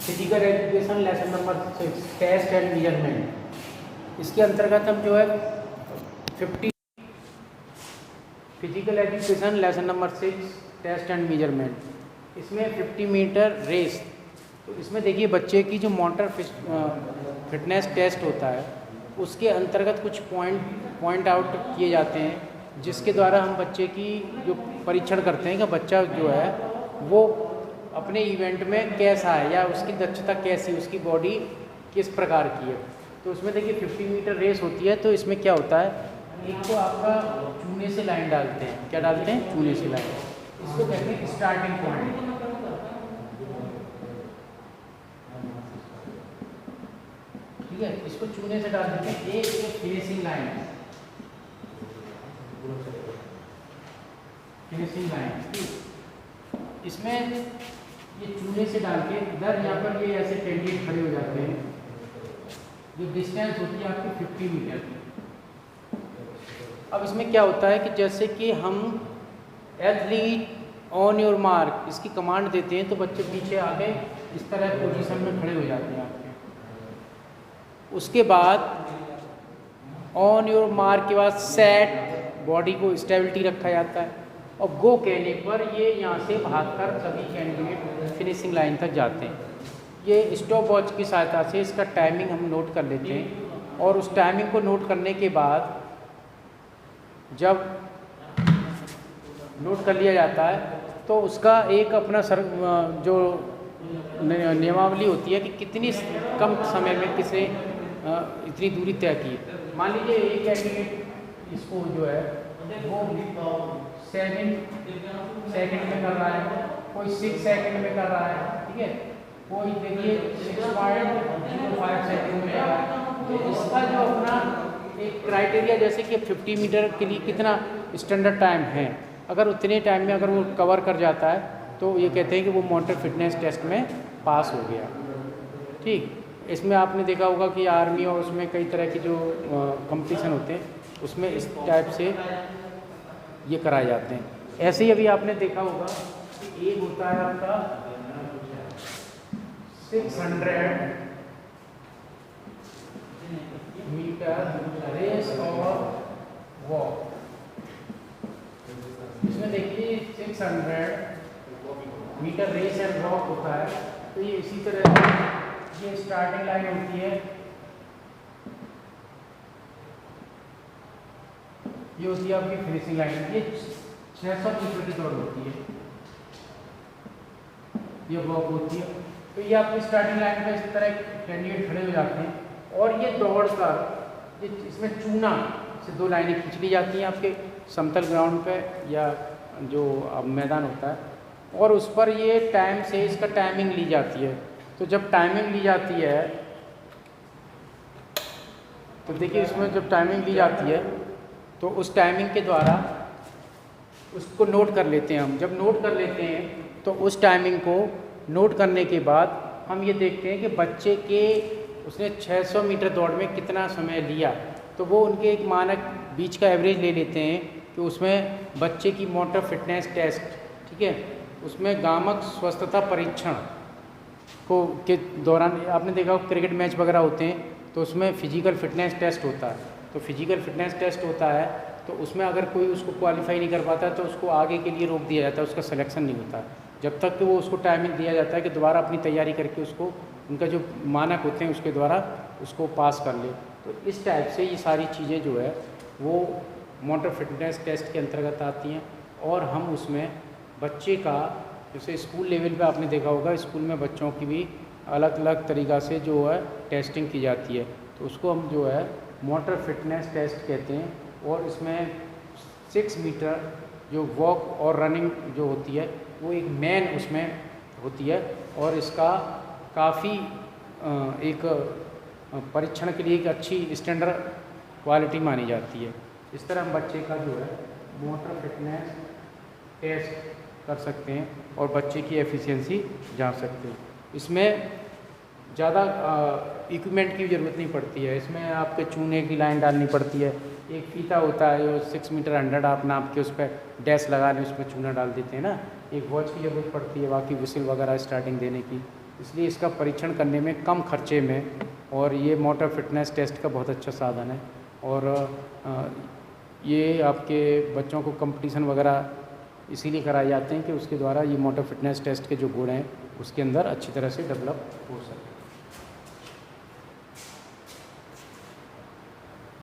Physical education lesson number 6 test and measurement. इसके अंतर्गत हम जो है 50 physical education lesson number 6 test and measurement, इसमें 50 मीटर रेस। तो इसमें देखिए बच्चे की जो मोटर फिटनेस टेस्ट होता है उसके अंतर्गत कुछ पॉइंट आउट किए जाते हैं, जिसके द्वारा हम बच्चे की जो परीक्षण करते हैं कि बच्चा जो है वो अपने इवेंट में कैसा है या उसकी दक्षता कैसी, उसकी बॉडी किस प्रकार की है। तो उसमें देखिए 50 मीटर रेस होती है। तो इसमें क्या होता है, एक तो आपका चूने से लाइन डालते हैं। क्या डालते हैं? चूने से लाइन। इसको कहते हैं स्टार्टिंग पॉइंट। ठीक है, इसको चूने से डाल देते हैं। एक फिनिशिंग लाइन, फिनिशिंग लाइन। इसमें ये चूने से डाल के इधर यहाँ पर ये ऐसे कैंडिडेट खड़े हो जाते हैं। जो डिस्टेंस होती है आपकी 50 मीटर की। अब इसमें क्या होता है कि जैसे कि हम एथलीट ऑन योर मार्क इसकी कमांड देते हैं तो बच्चे पीछे आके इस तरह पोजीशन में खड़े हो जाते हैं आपके। उसके बाद ऑन योर मार्क के बाद सेट, बॉडी को स्टेबिलिटी रखा जाता है और गो कहने पर ये यहाँ से भागकर सभी कैंडिडेट फिनिशिंग लाइन तक जाते हैं। ये स्टॉप वॉच की सहायता से इसका टाइमिंग हम नोट कर लेते हैं और उस टाइमिंग को नोट करने के बाद जब नोट कर लिया जाता है तो उसका एक अपना जो नियमावली होती है कि कितनी कम समय में किसे इतनी दूरी तय की। मान लीजिए एक कैंडिडेट इसको जो है वो 7 सेकंड में कर रहा है, कोई 6 सेकंड में कर रहा है, ठीक है, कोई देखिए 6.05 सेकंड में कर रहा है। तो इसका जो अपना एक क्राइटेरिया जैसे कि 50 मीटर के लिए कितना स्टैंडर्ड टाइम है, अगर उतने टाइम में अगर वो कवर कर जाता है तो ये कहते हैं कि वो मोटर फिटनेस टेस्ट में पास हो गया। ठीक, इसमें आपने देखा होगा कि आर्मी और उसमें कई तरह की जो कंपटीशन होते हैं उसमें इस टाइप से ये कराए जाते हैं। ऐसे ही अभी आपने देखा होगा कि एक होता है आपका 600 मीटर रेस और वॉक। इसमें देखिए 600 मीटर रेस एंड वॉक होता है। तो ये इसी तरह ये स्टार्टिंग लाइन होती है, ये होती है आपकी फिनिशिंग लाइन। ये 600 मीटर की दौड़ होती है, ये वॉक होती है। तो ये आपकी स्टार्टिंग लाइन पे इस तरह कैंडिडेट खड़े हो जाते हैं और ये दौड़ कर इसमें चूना से 2 लाइनें खींच ली जाती हैं आपके समतल ग्राउंड पे या जो मैदान होता है और उस पर ये टाइम से इसका टाइमिंग ली जाती है। तो जब टाइमिंग ली जाती है तो देखिए इसमें जब टाइमिंग ली जाती है तो उस टाइमिंग के द्वारा उसको नोट कर लेते हैं हम। जब नोट कर लेते हैं तो उस टाइमिंग को नोट करने के बाद हम ये देखते हैं कि बच्चे के उसने 600 मीटर दौड़ में कितना समय लिया। तो वो उनके एक मानक बीच का एवरेज ले लेते हैं कि उसमें बच्चे की मोटर फिटनेस टेस्ट, ठीक है, उसमें गामक स्वस्थता परीक्षण को के दौरान आपने देखा हो क्रिकेट मैच वगैरह होते हैं तो उसमें फिजिकल फिटनेस टेस्ट होता है। तो फिजिकल फिटनेस टेस्ट होता है तो उसमें अगर कोई उसको क्वालिफाई नहीं कर पाता तो उसको आगे के लिए रोक दिया जाता है, उसका सिलेक्शन नहीं होता जब तक कि वो उसको टाइमिंग दिया जाता है कि दोबारा अपनी तैयारी करके उसको उनका जो मानक होते हैं उसके द्वारा उसको पास कर ले। तो इस टाइप से ये सारी चीज़ें जो है वो मोटर फिटनेस टेस्ट के अंतर्गत आती हैं और हम उसमें बच्चे का जैसे स्कूल लेवल पे आपने देखा होगा स्कूल में बच्चों की भी अलग अलग तरीक़ा से जो है टेस्टिंग की जाती है। तो उसको हम जो है मोटर फिटनेस टेस्ट कहते हैं और इसमें 6 मीटर जो वॉक और रनिंग जो होती है वो एक मेन उसमें होती है और इसका काफ़ी एक परीक्षण के लिए एक अच्छी स्टैंडर्ड क्वालिटी मानी जाती है। इस तरह हम बच्चे का जो है मोटर फिटनेस टेस्ट कर सकते हैं और बच्चे की एफिशिएंसी जांच सकते हैं। इसमें ज़्यादा इक्विपमेंट की ज़रूरत नहीं पड़ती है। इसमें आपके चूने की लाइन डालनी पड़ती है, एक फीता होता है जो 6 मीटर 100 आप नाप के उस पर डैश लगा लें, उस पर चूना डाल देते हैं ना। एक वॉच की ज़रूरत पड़ती है, बाकी विसिल वगैरह स्टार्टिंग देने की इसलिए इसका परीक्षण करने में कम खर्चे में, और ये मोटर फिटनेस टेस्ट का बहुत अच्छा साधन है। और ये आपके बच्चों को कंपटीशन वगैरह इसीलिए कराए जाते हैं कि उसके द्वारा ये मोटर फिटनेस टेस्ट के जो गुण हैं उसके अंदर अच्छी तरह से डेवलप हो सके।